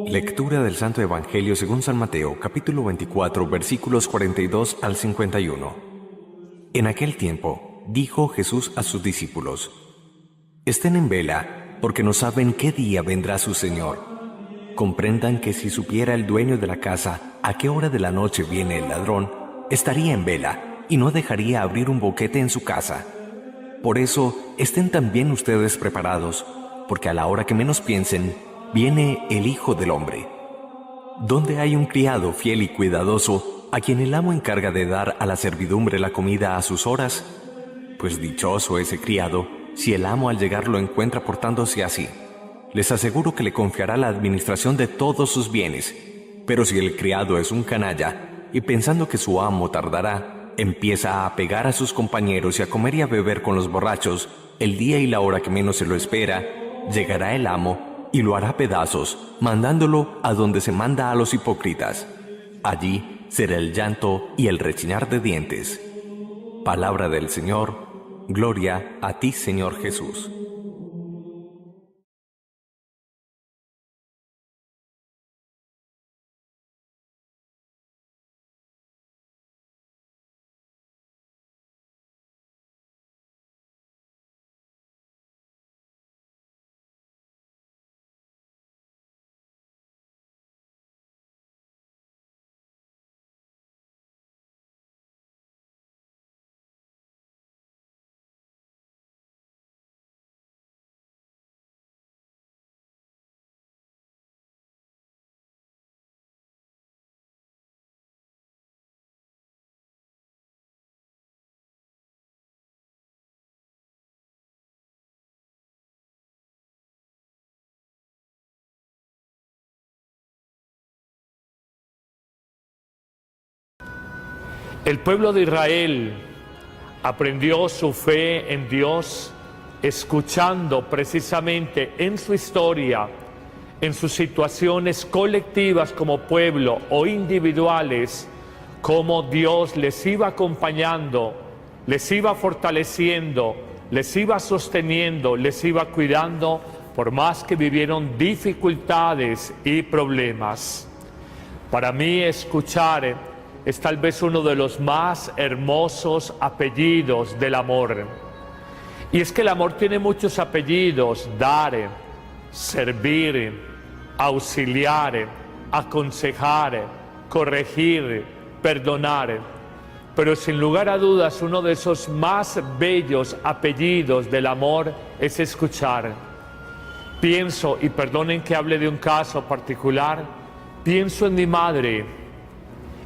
Lectura del Santo Evangelio según San Mateo, capítulo 24, versículos 42 al 51. En aquel tiempo, dijo Jesús a sus discípulos: Estén en vela, porque no saben qué día vendrá su Señor. Comprendan que si supiera el dueño de la casa a qué hora de la noche viene el ladrón, estaría en vela y no dejaría abrir un boquete en su casa. Por eso, estén también ustedes preparados, porque a la hora que menos piensen, viene el Hijo del Hombre. ¿Dónde hay un criado fiel y cuidadoso, a quien el amo encarga de dar a la servidumbre la comida a sus horas? Pues dichoso ese criado, si el amo al llegar lo encuentra portándose así. Les aseguro que le confiará la administración de todos sus bienes. Pero si el criado es un canalla, y pensando que su amo tardará, empieza a pegar a sus compañeros y a comer y a beber con los borrachos, el día y la hora que menos se lo espera, llegará el amo y lo hará pedazos, mandándolo a donde se manda a los hipócritas. Allí será el llanto y el rechinar de dientes. Palabra del Señor. Gloria a ti, Señor Jesús. El pueblo de Israel aprendió su fe en Dios escuchando precisamente en su historia, en sus situaciones colectivas como pueblo o individuales, cómo Dios les iba acompañando, les iba fortaleciendo, les iba sosteniendo, les iba cuidando, por más que vivieron dificultades y problemas. Para mí escuchar es tal vez uno de los más hermosos apellidos del amor. Y es que el amor tiene muchos apellidos: dar, servir, auxiliar, aconsejar, corregir, perdonar. Pero sin lugar a dudas, uno de esos más bellos apellidos del amor es escuchar. Pienso, y perdonen que hable de un caso particular, pienso en mi madre,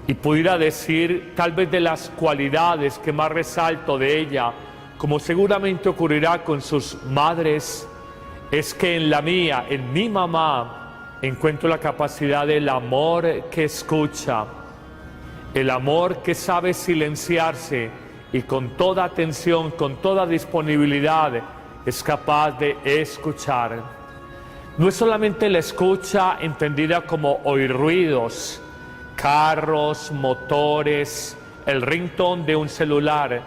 y pudiera decir tal vez de las cualidades que más resalto de ella, como seguramente ocurrirá con sus madres, es que en la mía, en mi mamá, encuentro la capacidad del amor que escucha, el amor que sabe silenciarse y con toda atención, con toda disponibilidad, es capaz de escuchar. No es solamente la escucha entendida como oír ruidos, carros, motores, el ringtone de un celular.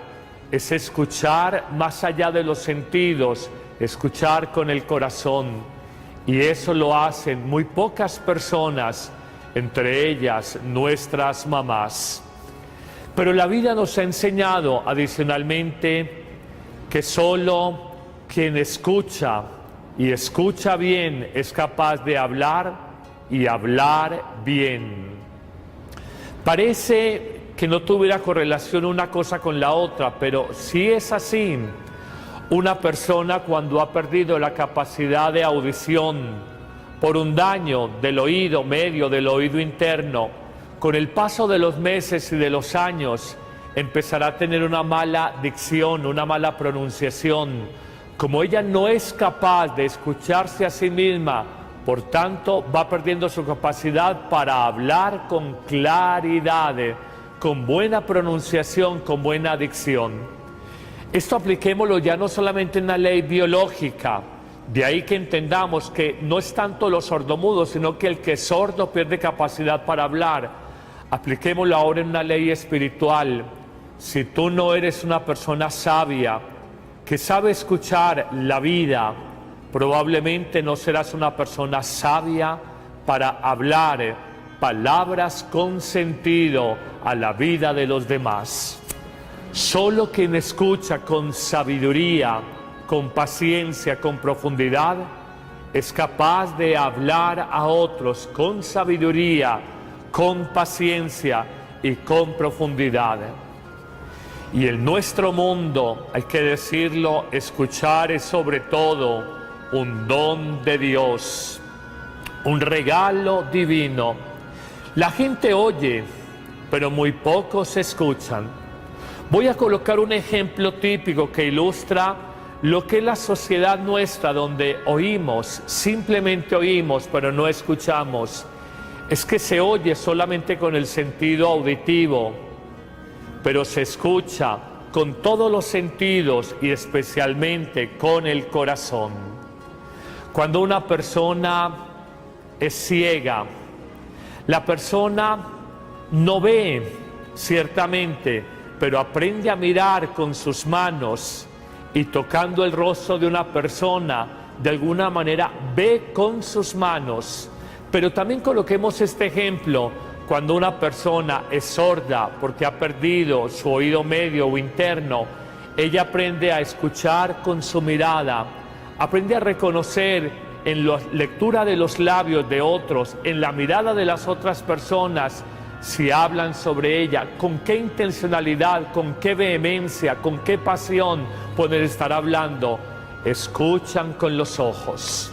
Es escuchar más allá de los sentidos, escuchar con el corazón. Y eso lo hacen muy pocas personas, entre ellas nuestras mamás. Pero la vida nos ha enseñado adicionalmente que solo quien escucha y escucha bien es capaz de hablar y hablar bien. Parece que no tuviera correlación una cosa con la otra, pero sí es así. Una persona cuando ha perdido la capacidad de audición por un daño del oído medio, del oído interno, con el paso de los meses y de los años, empezará a tener una mala dicción, una mala pronunciación. Como ella no es capaz de escucharse a sí misma, por tanto, va perdiendo su capacidad para hablar con claridad, con buena pronunciación, con buena dicción. Esto apliquémoslo ya no solamente en la ley biológica, de ahí que entendamos que no es tanto los sordomudos, sino que el que es sordo pierde capacidad para hablar. Apliquémoslo ahora en una ley espiritual. Si tú no eres una persona sabia, que sabe escuchar la vida, probablemente no serás una persona sabia para hablar palabras con sentido a la vida de los demás. Solo quien escucha con sabiduría, con paciencia, con profundidad, es capaz de hablar a otros con sabiduría, con paciencia y con profundidad. Y en nuestro mundo, hay que decirlo, escuchar es sobre todo un don de Dios, un regalo divino. La gente oye, pero muy pocos escuchan. Voy a colocar un ejemplo típico que ilustra lo que es la sociedad nuestra, donde oímos, simplemente oímos, pero no escuchamos. Es que se oye solamente con el sentido auditivo, pero se escucha con todos los sentidos y especialmente con el corazón. Cuando una persona es ciega, la persona no ve ciertamente, pero aprende a mirar con sus manos y tocando el rostro de una persona, de alguna manera ve con sus manos. Pero también coloquemos este ejemplo, cuando una persona es sorda porque ha perdido su oído medio o interno, ella aprende a escuchar con su mirada, aprende a reconocer en la lectura de los labios de otros, en la mirada de las otras personas, si hablan sobre ella, con qué intencionalidad, con qué vehemencia, con qué pasión pueden estar hablando. Escuchan con los ojos.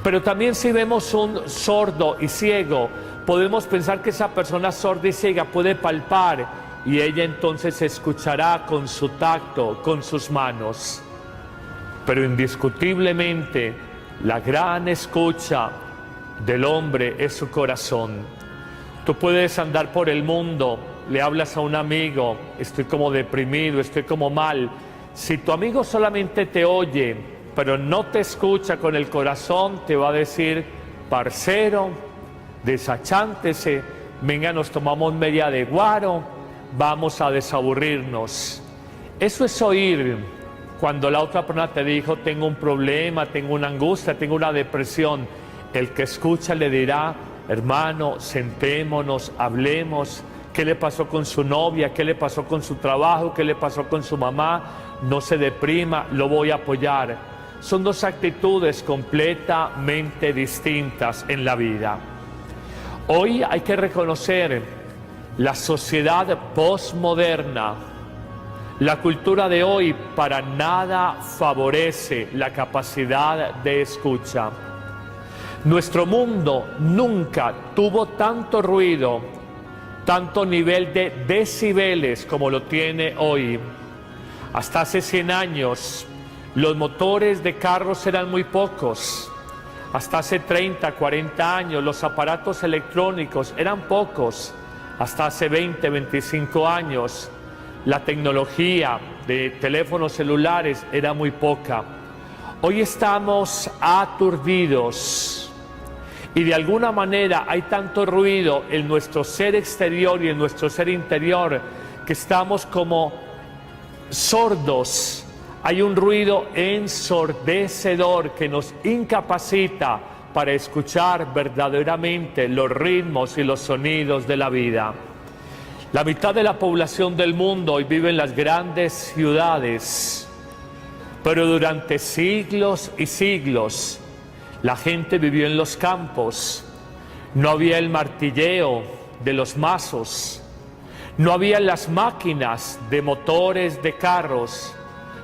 Pero también si vemos un sordo y ciego, podemos pensar que esa persona sorda y ciega puede palpar y ella entonces escuchará con su tacto, con sus manos. Pero indiscutiblemente la gran escucha del hombre es su corazón. Tú puedes andar por el mundo, le hablas a un amigo, estoy como deprimido, estoy como mal. Si tu amigo solamente te oye, pero no te escucha con el corazón, te va a decir: parcero, desachántese, venga, nos tomamos media de guaro, vamos a desaburrirnos. Eso es oír. Cuando la otra persona te dijo: tengo un problema, tengo una angustia, tengo una depresión, el que escucha le dirá: hermano, sentémonos, hablemos. ¿Qué le pasó con su novia? ¿Qué le pasó con su trabajo? ¿Qué le pasó con su mamá? No se deprima, lo voy a apoyar. Son dos actitudes completamente distintas en la vida. Hoy hay que reconocer la sociedad postmoderna. La cultura de hoy para nada favorece la capacidad de escucha. Nuestro mundo nunca tuvo tanto ruido, tanto nivel de decibeles como lo tiene hoy. Hasta hace 100 años, los motores de carros eran muy pocos. Hasta hace 30, 40 años, los aparatos electrónicos eran pocos. Hasta hace 20, 25 años, la tecnología de teléfonos celulares era muy poca. Hoy estamos aturdidos. Y de alguna manera hay tanto ruido en nuestro ser exterior y en nuestro ser interior que estamos como sordos. Hay un ruido ensordecedor que nos incapacita para escuchar verdaderamente los ritmos y los sonidos de la vida. La mitad de la población del mundo hoy vive en las grandes ciudades, pero durante siglos y siglos la gente vivió en los campos. No había el martilleo de los mazos, no había las máquinas de motores de carros,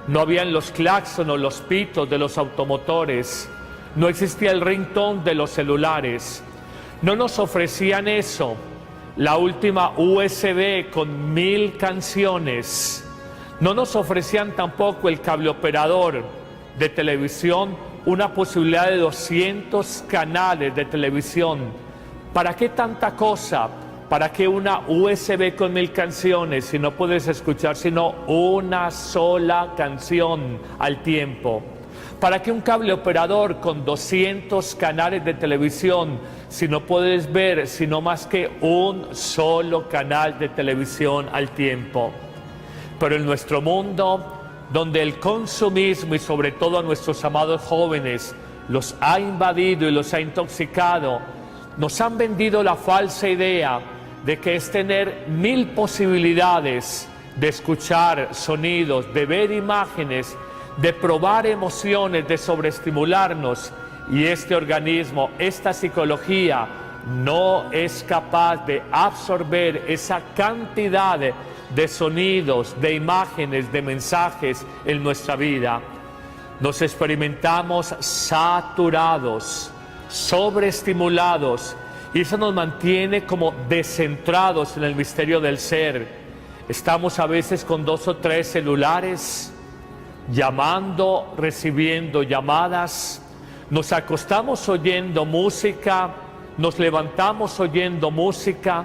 no habían los claxones, los pitos de los automotores, no existía el ringtone de los celulares. No nos ofrecían eso, la última USB con 1000 canciones. No nos ofrecían tampoco el cable operador de televisión, una posibilidad de 200 canales de televisión. ¿Para qué tanta cosa? ¿Para qué una USB con 1000 canciones si no puedes escuchar sino una sola canción al tiempo? ¿Para qué un cable operador con 200 canales de televisión si no puedes ver sino más que un solo canal de televisión al tiempo? Pero en nuestro mundo, donde el consumismo y sobre todo a nuestros amados jóvenes los ha invadido y los ha intoxicado. Nos han vendido la falsa idea de que es tener 1000 posibilidades de escuchar sonidos, de ver imágenes, de probar emociones, de sobreestimularnos. Y este organismo, esta psicología, no es capaz de absorber esa cantidad de sonidos, de imágenes, de mensajes en nuestra vida. Nos experimentamos saturados, sobreestimulados, y eso nos mantiene como descentrados en el misterio del ser. Estamos a veces con 2 o 3 celulares, llamando, recibiendo llamadas, nos acostamos oyendo música, nos levantamos oyendo música,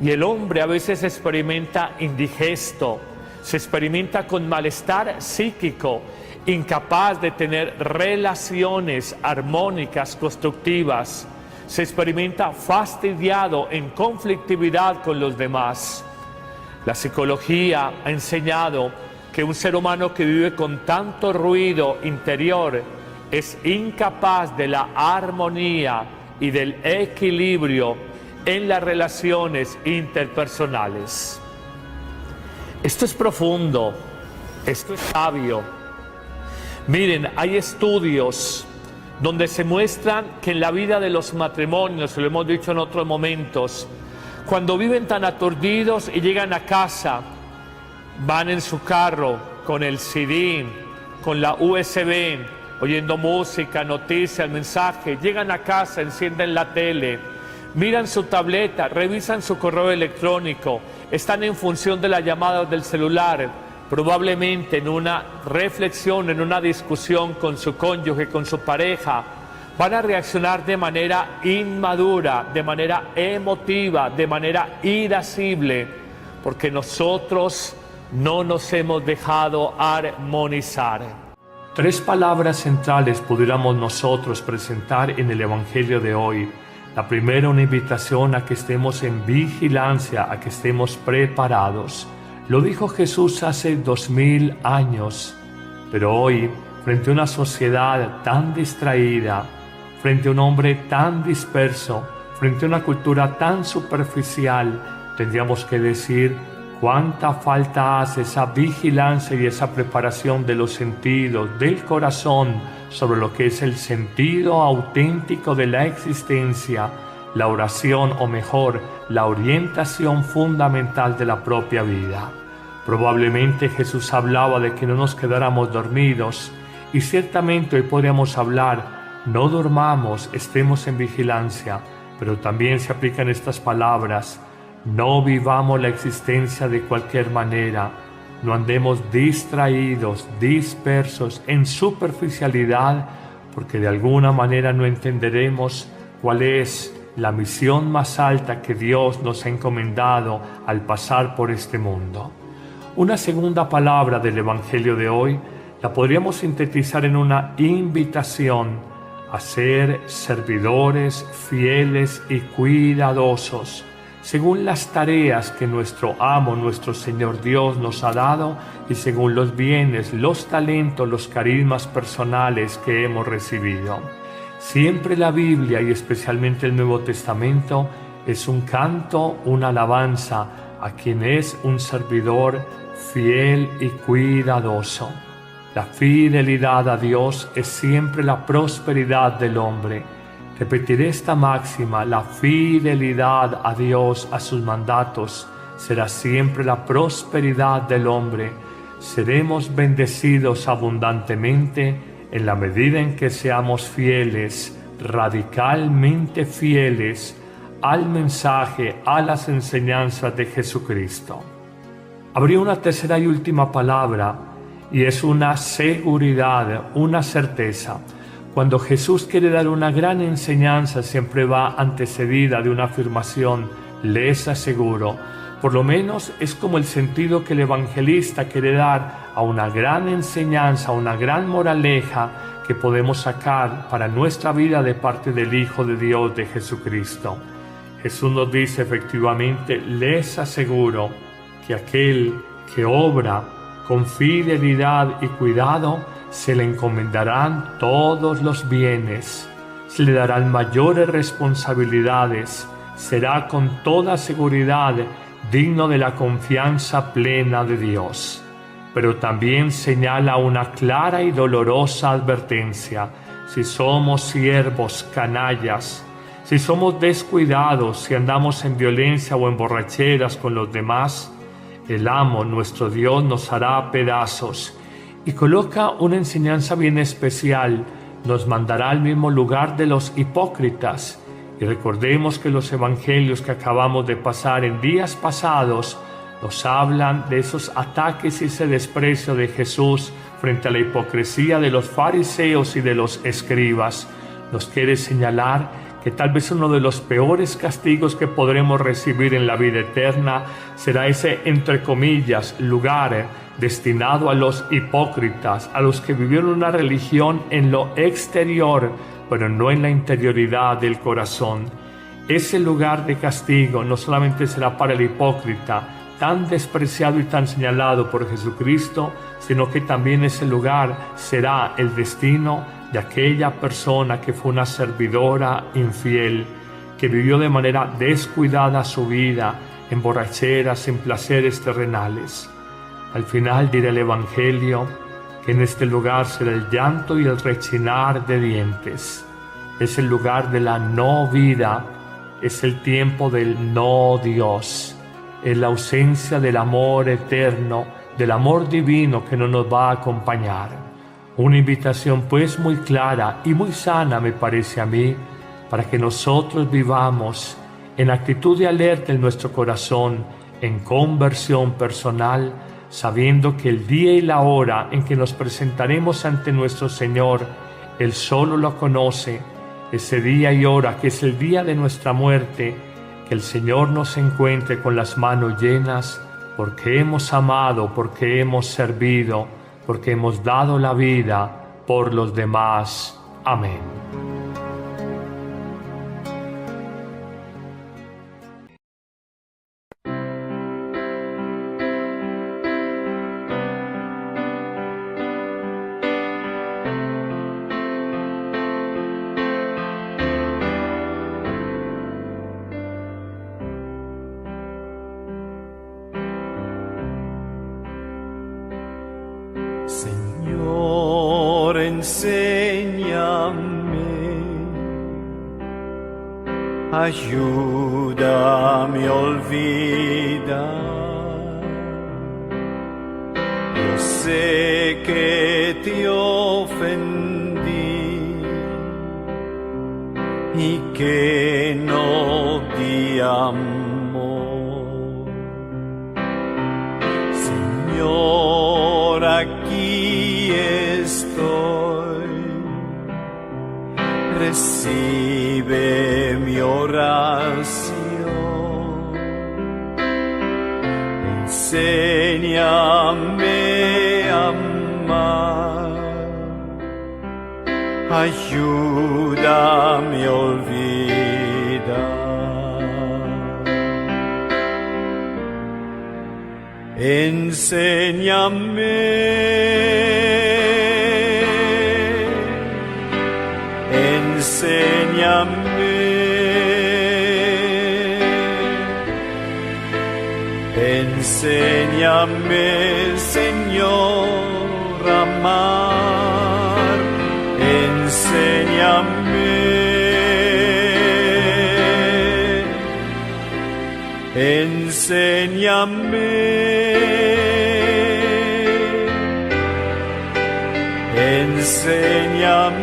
y el hombre a veces experimenta indigesto, se experimenta con malestar psíquico, incapaz de tener relaciones armónicas, constructivas, se experimenta fastidiado, en conflictividad con los demás. La psicología ha enseñado que un ser humano que vive con tanto ruido interior es incapaz de la armonía y del equilibrio en las relaciones interpersonales. Esto es profundo, esto es sabio. Miren, hay estudios donde se muestran que en la vida de los matrimonios, lo hemos dicho en otros momentos, cuando viven tan aturdidos y llegan a casa, van en su carro con el CD, con la USB, oyendo música, noticias, mensajes, llegan a casa, encienden la tele, miran su tableta, revisan su correo electrónico, están en función de las llamadas del celular, probablemente en una reflexión, en una discusión con su cónyuge, con su pareja, van a reaccionar de manera inmadura, de manera emotiva, de manera irascible, porque nosotros no nos hemos dejado armonizar. 3 palabras centrales pudiéramos nosotros presentar en el Evangelio de hoy. La primera, una invitación a que estemos en vigilancia, a que estemos preparados. Lo dijo Jesús hace 2000 años, pero hoy, frente a una sociedad tan distraída, frente a un hombre tan disperso, frente a una cultura tan superficial, tendríamos que decir cuánta falta hace esa vigilancia y esa preparación de los sentidos, del corazón, sobre lo que es el sentido auténtico de la existencia, la oración, o mejor, la orientación fundamental de la propia vida. Probablemente Jesús hablaba de que no nos quedáramos dormidos, y ciertamente hoy podríamos hablar, no durmamos, estemos en vigilancia, pero también se aplican estas palabras: no vivamos la existencia de cualquier manera, no andemos distraídos, dispersos, en superficialidad, porque de alguna manera no entenderemos cuál es la misión más alta que Dios nos ha encomendado al pasar por este mundo. Una segunda palabra del Evangelio de hoy la podríamos sintetizar en una invitación a ser servidores fieles y cuidadosos, según las tareas que nuestro amo, nuestro Señor Dios nos ha dado, y según los bienes, los talentos, los carismas personales que hemos recibido. Siempre la Biblia, y especialmente el Nuevo Testamento, es un canto, una alabanza a quien es un servidor fiel y cuidadoso. La fidelidad a Dios es siempre la prosperidad del hombre. Repetiré esta máxima: la fidelidad a Dios, a sus mandatos, será siempre la prosperidad del hombre. Seremos bendecidos abundantemente en la medida en que seamos fieles, radicalmente fieles al mensaje, a las enseñanzas de Jesucristo. Habría una tercera y última palabra, y es una seguridad, una certeza. Cuando Jesús quiere dar una gran enseñanza, siempre va antecedida de una afirmación: les aseguro. Por lo menos es como el sentido que el evangelista quiere dar a una gran enseñanza, a una gran moraleja que podemos sacar para nuestra vida de parte del Hijo de Dios, de Jesucristo. Jesús nos dice efectivamente: les aseguro que aquel que obra con fidelidad y cuidado se le encomendarán todos los bienes, se le darán mayores responsabilidades, será con toda seguridad digno de la confianza plena de Dios. Pero también señala una clara y dolorosa advertencia: si somos siervos canallas, si somos descuidados, si andamos en violencia o en borracheras con los demás, el amo, nuestro Dios, nos hará pedazos. Y coloca una enseñanza bien especial: nos mandará al mismo lugar de los hipócritas. Y recordemos que los evangelios que acabamos de pasar en días pasados nos hablan de esos ataques y ese desprecio de Jesús frente a la hipocresía de los fariseos y de los escribas. Nos quiere señalar que tal vez uno de los peores castigos que podremos recibir en la vida eterna será ese, entre comillas, lugar destinado a los hipócritas, a los que vivieron una religión en lo exterior, pero no en la interioridad del corazón. Ese lugar de castigo no solamente será para el hipócrita, tan despreciado y tan señalado por Jesucristo, sino que también ese lugar será el destino de aquella persona que fue una servidora infiel, que vivió de manera descuidada su vida, en borracheras, en placeres terrenales. Al final dirá el Evangelio que en este lugar será el llanto y el rechinar de dientes. Es el lugar de la no vida, es el tiempo del no Dios, es la ausencia del amor eterno, del amor divino que no nos va a acompañar. Una invitación pues muy clara y muy sana, me parece a mí, para que nosotros vivamos en actitud de alerta en nuestro corazón, en conversión personal, sabiendo que el día y la hora en que nos presentaremos ante nuestro Señor, Él solo lo conoce. Ese día y hora que es el día de nuestra muerte, que el Señor nos encuentre con las manos llenas, porque hemos amado, porque hemos servido, porque hemos dado la vida por los demás. Amén. Señor, enséñame, ayúdame a olvidar. Yo sé que te ofendí y que no di amor. Señor, aquí estoy, recibe mi oración, enséñame a amar, ayúdame a olvidar. Enséñame, enséñame, enséñame, Señor, a amar, enséñame, enséñame, enséñame,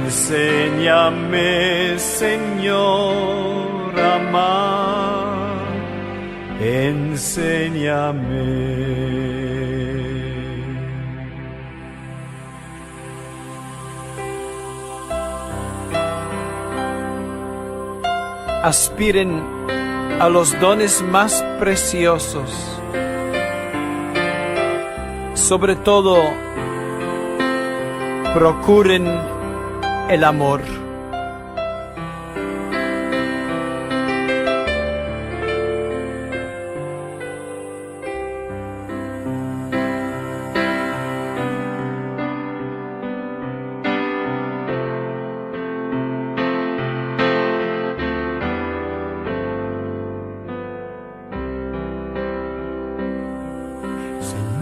enséñame, Señor, a amar, enséñame. Aspiren a los dones más preciosos. Sobre todo, procuren el amor.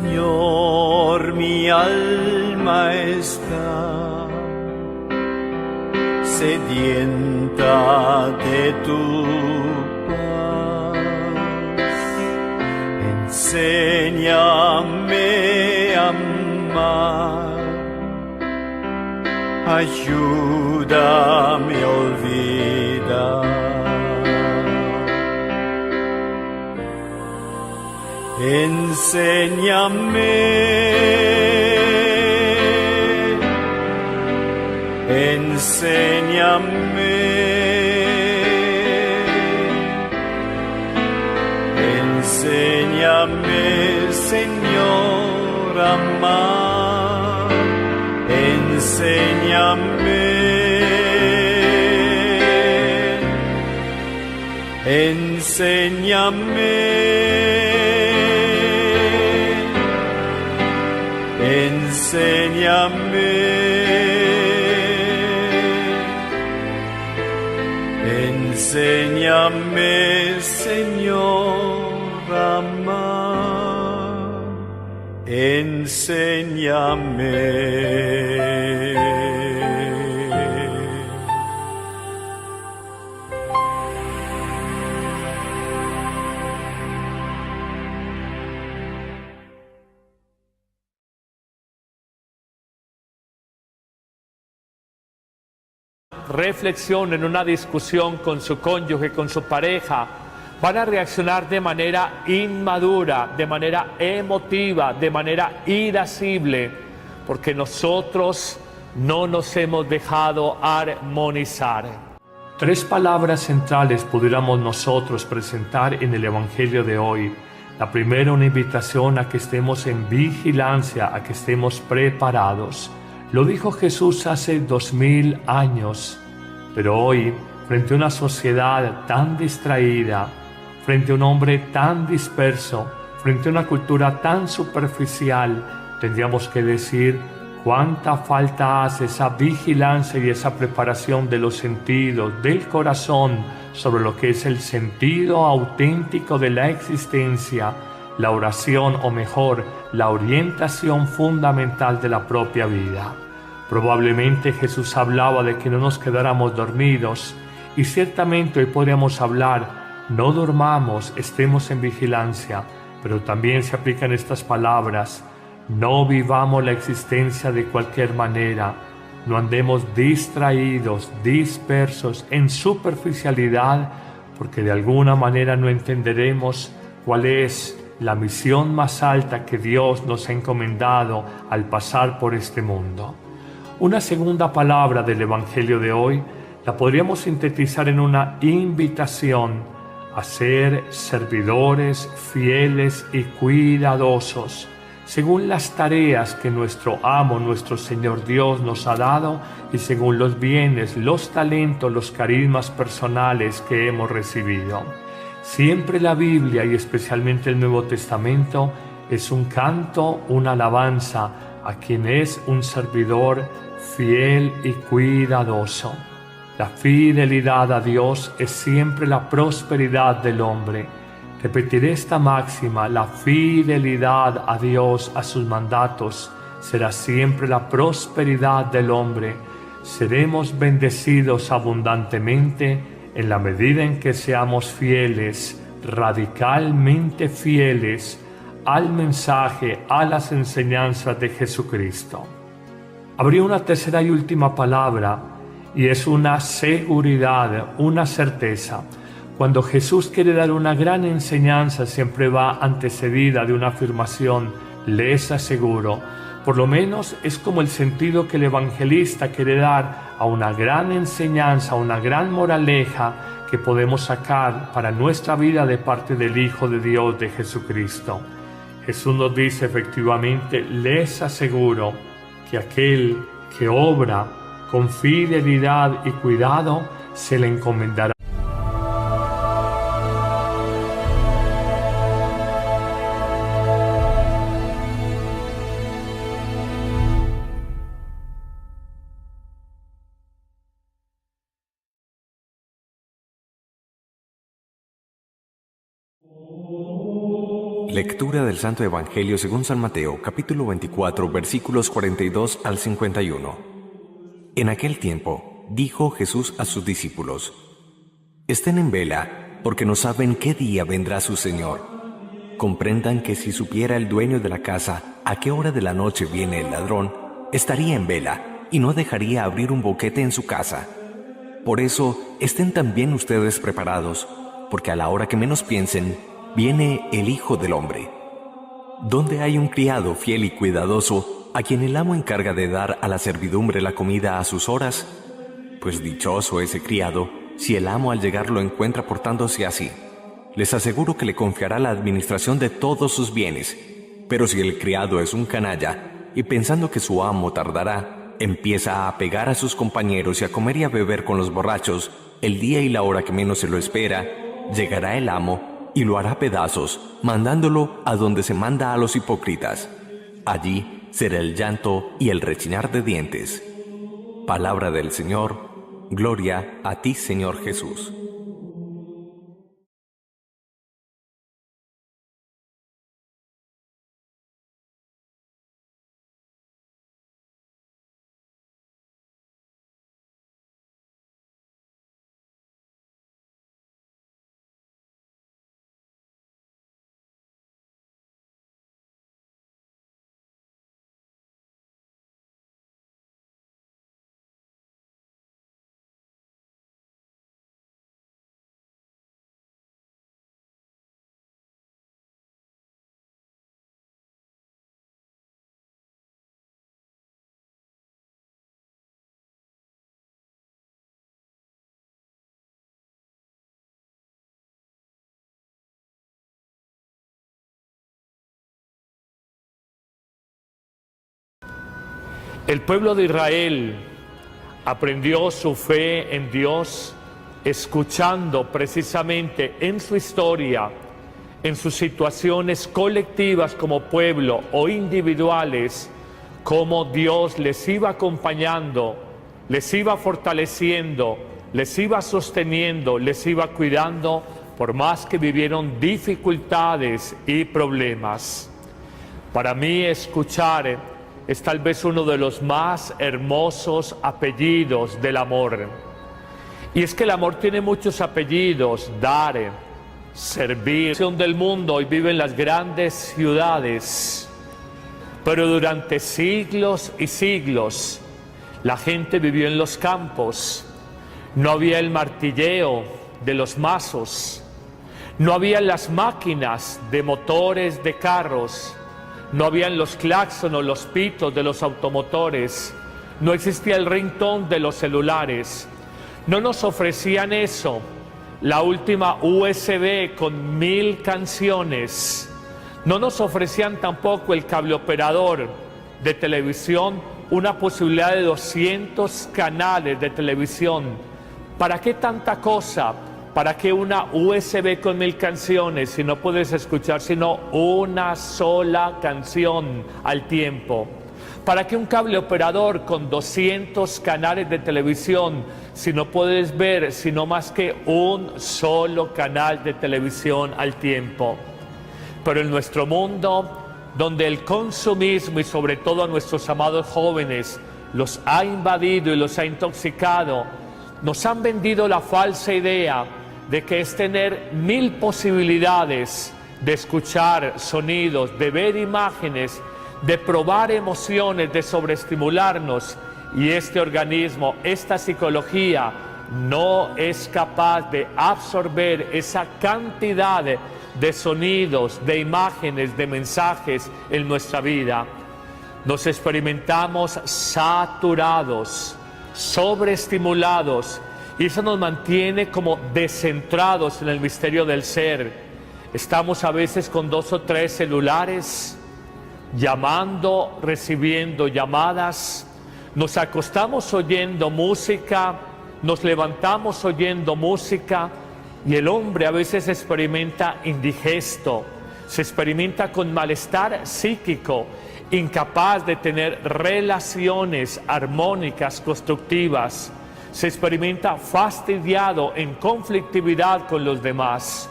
Señor, mi alma está sedienta de tu paz. Enséñame a amar, ayúdame a olvidar. Enséñame, enséñame, enséñame, Señor, a amar. Enséñame, enséñame, enséñame, enséñame, Señor, a amar. Enséñame. Reflexión en una discusión con su cónyuge, con su pareja, van a reaccionar de manera inmadura, de manera emotiva, de manera irascible, porque nosotros no nos hemos dejado armonizar. Tres palabras centrales pudiéramos nosotros presentar en el Evangelio de hoy. La primera, una invitación a que estemos en vigilancia, a que estemos preparados. Lo dijo Jesús hace 2000 años, pero hoy, frente a una sociedad tan distraída, frente a un hombre tan disperso, frente a una cultura tan superficial, tendríamos que decir cuánta falta hace esa vigilancia y esa preparación de los sentidos, del corazón, sobre lo que es el sentido auténtico de la existencia, la oración, o mejor, la orientación fundamental de la propia vida. Probablemente Jesús hablaba de que no nos quedáramos dormidos, y ciertamente hoy podríamos hablar, no dormamos, estemos en vigilancia, pero también se aplican estas palabras, no vivamos la existencia de cualquier manera, no andemos distraídos, dispersos, en superficialidad, porque de alguna manera no entenderemos cuál es la misión más alta que Dios nos ha encomendado al pasar por este mundo. Una segunda palabra del Evangelio de hoy la podríamos sintetizar en una invitación a ser servidores fieles y cuidadosos, según las tareas que nuestro amo, nuestro Señor Dios nos ha dado y según los bienes, los talentos, los carismas personales que hemos recibido. Siempre la Biblia y especialmente el Nuevo Testamento es un canto, una alabanza a quien es un servidor fiel y cuidadoso. La fidelidad a Dios es siempre la prosperidad del hombre. Repetiré esta máxima, la fidelidad a Dios, a sus mandatos, será siempre la prosperidad del hombre. Seremos bendecidos abundantemente en la medida en que seamos fieles, radicalmente fieles al mensaje, a las enseñanzas de Jesucristo. Habría una tercera y última palabra, y es una seguridad, una certeza. Cuando Jesús quiere dar una gran enseñanza, siempre va antecedida de una afirmación, les aseguro. Por lo menos es como el sentido que el evangelista quiere dar a una gran enseñanza, a una gran moraleja que podemos sacar para nuestra vida de parte del Hijo de Dios, de Jesucristo. Jesús nos dice efectivamente, les aseguro que aquel que obra con fidelidad y cuidado se le encomendará. Lectura del Santo Evangelio según San Mateo, capítulo 24, versículos 42 al 51. En aquel tiempo, dijo Jesús a sus discípulos: Estén en vela, porque no saben qué día vendrá su Señor. Comprendan que si supiera el dueño de la casa a qué hora de la noche viene el ladrón, estaría en vela y no dejaría abrir un boquete en su casa. Por eso, estén también ustedes preparados, porque a la hora que menos piensen, viene el Hijo del Hombre. ¿Dónde hay un criado fiel y cuidadoso, a quien el amo encarga de dar a la servidumbre la comida a sus horas? Pues dichoso ese criado, si el amo al llegar lo encuentra portándose así. Les aseguro que le confiará la administración de todos sus bienes. Pero si el criado es un canalla, y pensando que su amo tardará, empieza a pegar a sus compañeros y a comer y a beber con los borrachos, el día y la hora que menos se lo espera, llegará el amo y lo hará pedazos, mandándolo a donde se manda a los hipócritas. Allí será el llanto y el rechinar de dientes. Palabra del Señor. Gloria a ti, Señor Jesús. El pueblo de Israel aprendió su fe en Dios escuchando precisamente en su historia, en sus situaciones colectivas como pueblo o individuales, cómo Dios les iba acompañando, les iba fortaleciendo, les iba sosteniendo, les iba cuidando, por más que vivieron dificultades y problemas. Para mí escuchar es tal vez uno de los más hermosos apellidos del amor. Y es que el amor tiene muchos apellidos: dar, servir. La del mundo hoy vive en las grandes ciudades, pero durante siglos y siglos la gente vivió en los campos. No había el martilleo de los mazos, no había las máquinas de motores de carros, no habían los claxones, los pitos de los automotores, no existía el ringtone de los celulares. No nos ofrecían eso, la última USB con 1000 canciones. No nos ofrecían tampoco el cable operador de televisión, una posibilidad de 200 canales de televisión. ¿Para qué tanta cosa? ¿Para qué una USB con 1000 canciones si no puedes escuchar sino una sola canción al tiempo? ¿Para qué un cable operador con 200 canales de televisión si no puedes ver sino más que un solo canal de televisión al tiempo? Pero en nuestro mundo, donde el consumismo y sobre todo a nuestros amados jóvenes los ha invadido y los ha intoxicado, nos han vendido la falsa idea de que es tener 1000 posibilidades de escuchar sonidos, de ver imágenes, de probar emociones, de sobreestimularnos, y este organismo, esta psicología, no es capaz de absorber esa cantidad de sonidos, de imágenes, de mensajes en nuestra vida. Nos experimentamos saturados, sobreestimulados, y eso nos mantiene como descentrados en el misterio del ser. Estamos a veces con 2 o 3 celulares, llamando, recibiendo llamadas, nos acostamos oyendo música, nos levantamos oyendo música, y el hombre a veces experimenta indigesto, se experimenta con malestar psíquico, incapaz de tener relaciones armónicas, constructivas, se experimenta fastidiado, en conflictividad con los demás.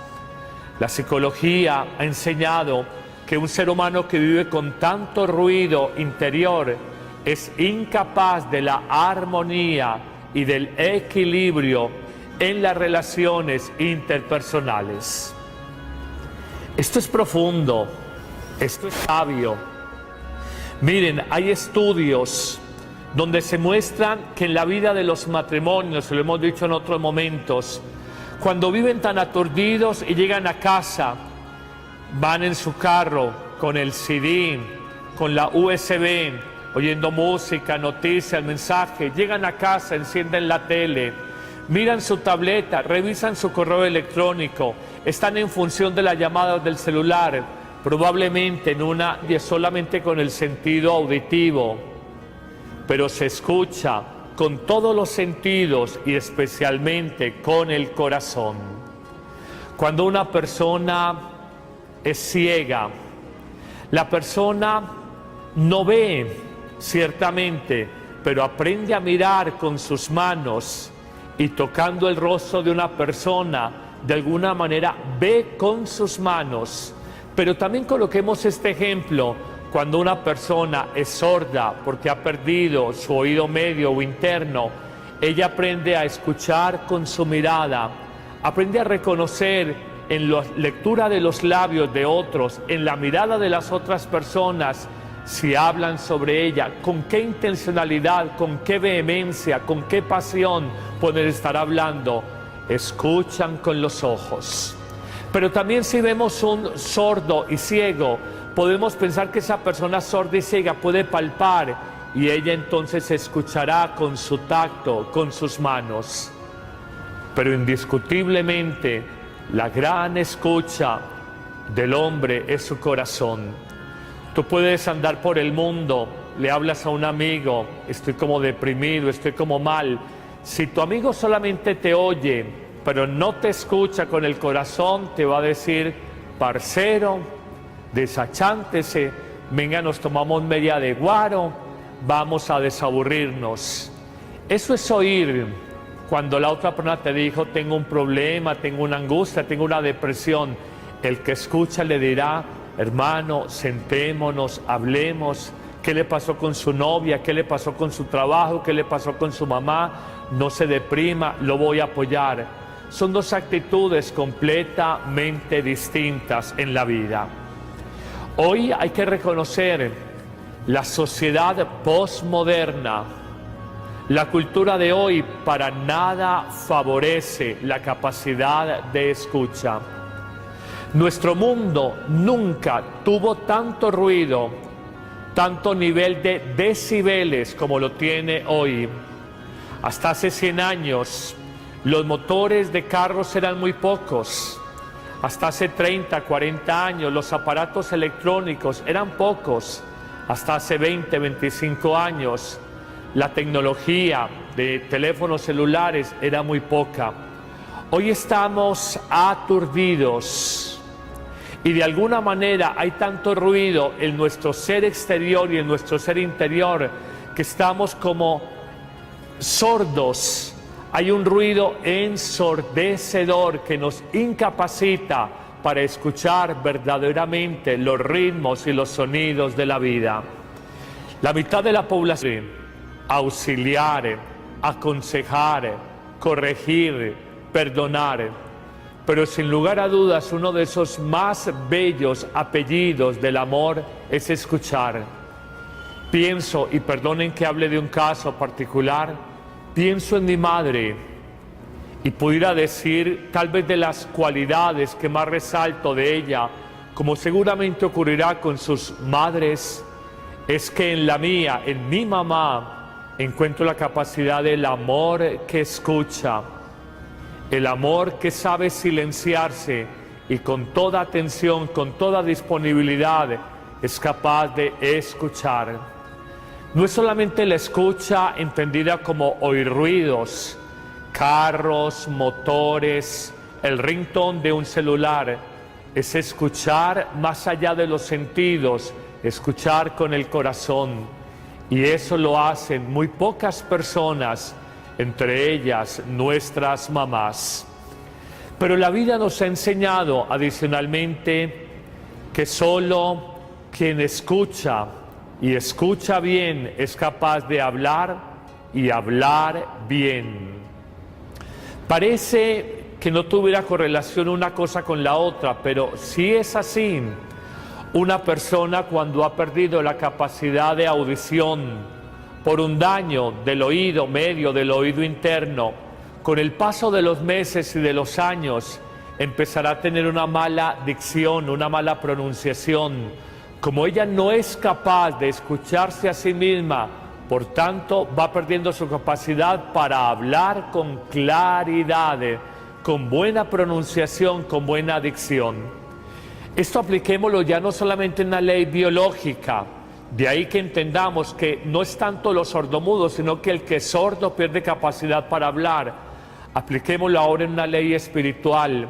La psicología ha enseñado que un ser humano que vive con tanto ruido interior es incapaz de la armonía y del equilibrio en las relaciones interpersonales. Esto es profundo, esto es sabio. Miren, hay estudios donde se muestran que en la vida de los matrimonios, lo hemos dicho en otros momentos, cuando viven tan aturdidos y llegan a casa, van en su carro con el CD, con la USB, oyendo música, noticias, mensajes, llegan a casa, encienden la tele, miran su tableta, revisan su correo electrónico, están en función de las llamadas del celular, probablemente solamente con el sentido auditivo, pero se escucha con todos los sentidos y especialmente con el corazón. Cuando una persona es ciega, la persona no ve ciertamente, pero aprende a mirar con sus manos y tocando el rostro de una persona, de alguna manera ve con sus manos. Pero también coloquemos este ejemplo, cuando una persona es sorda porque ha perdido su oído medio o interno, ella aprende a escuchar con su mirada, aprende a reconocer en la lectura de los labios de otros, en la mirada de las otras personas, si hablan sobre ella, con qué intencionalidad, con qué vehemencia, con qué pasión pueden estar hablando. Escuchan con los ojos. Pero también si vemos un sordo y ciego, podemos pensar que esa persona sorda y ciega puede palpar y ella entonces escuchará con su tacto, con sus manos. Pero indiscutiblemente la gran escucha del hombre es su corazón. Tú puedes andar por el mundo, le hablas a un amigo, estoy como deprimido, estoy como mal. Si tu amigo solamente te oye, pero no te escucha con el corazón, te va a decir: parcero, desachántese, venga, nos tomamos media de guaro, vamos a desaburrirnos. Eso es oír. Cuando la otra persona te dijo: tengo un problema, tengo una angustia, tengo una depresión, el que escucha le dirá: hermano, sentémonos, hablemos. ¿Qué le pasó con su novia? ¿Qué le pasó con su trabajo? ¿Qué le pasó con su mamá? No se deprima, lo voy a apoyar. Son dos actitudes completamente distintas en la vida. Hoy hay que reconocer la sociedad postmoderna. La cultura de hoy para nada favorece la capacidad de escucha. Nuestro mundo nunca tuvo tanto ruido, tanto nivel de decibeles como lo tiene hoy. Hasta hace 100 años, los motores de carros eran muy pocos. Hasta hace 30, 40 años, los aparatos electrónicos eran pocos. Hasta hace 20, 25 años, la tecnología de teléfonos celulares era muy poca. Hoy estamos aturdidos y de alguna manera hay tanto ruido en nuestro ser exterior y en nuestro ser interior que estamos como sordos. Hay un ruido ensordecedor que nos incapacita para escuchar verdaderamente los ritmos y los sonidos de la vida. La mitad de la población, auxiliar, aconsejar, corregir, perdonar, pero sin lugar a dudas uno de esos más bellos apellidos del amor es escuchar. Pienso, y perdonen que hable de un caso particular, pienso en mi madre y pudiera decir tal vez de las cualidades que más resalto de ella, como seguramente ocurrirá con sus madres, es que en la mía, en mi mamá, encuentro la capacidad del amor que escucha, el amor que sabe silenciarse y con toda atención, con toda disponibilidad, es capaz de escuchar. No es solamente la escucha entendida como oír ruidos, carros, motores, el ringtone de un celular. Es escuchar más allá de los sentidos, escuchar con el corazón. Y eso lo hacen muy pocas personas, entre ellas nuestras mamás. Pero la vida nos ha enseñado adicionalmente que solo quien escucha y escucha bien es capaz de hablar y hablar bien. Parece que no tuviera correlación una cosa con la otra, pero sí es así. Una persona cuando ha perdido la capacidad de audición por un daño del oído medio, del oído interno, con el paso de los meses y de los años empezará a tener una mala dicción, una mala pronunciación. Como ella no es capaz de escucharse a sí misma, por tanto va perdiendo su capacidad para hablar con claridad, con buena pronunciación, con buena dicción. Esto apliquémoslo ya no solamente en la ley biológica, de ahí que entendamos que no es tanto los sordomudos, sino que el que es sordo pierde capacidad para hablar. Apliquémoslo ahora en una ley espiritual.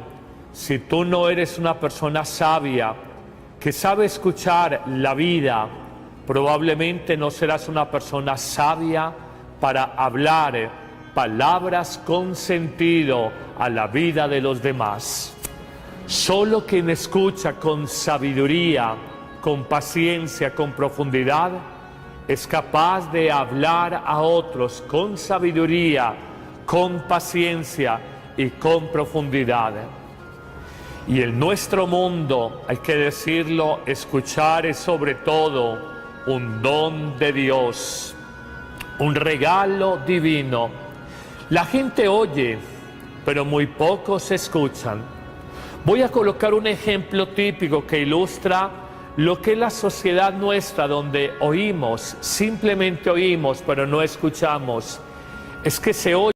Si tú no eres una persona sabia, que sabe escuchar la vida, probablemente no serás una persona sabia para hablar palabras con sentido a la vida de los demás. Solo quien escucha con sabiduría, con paciencia, con profundidad, es capaz de hablar a otros con sabiduría, con paciencia y con profundidad. Y en nuestro mundo, hay que decirlo, escuchar es sobre todo un don de Dios, un regalo divino. La gente oye, pero muy pocos escuchan. Voy a colocar un ejemplo típico que ilustra lo que es la sociedad nuestra, donde oímos, simplemente oímos, pero no escuchamos. Es que se oye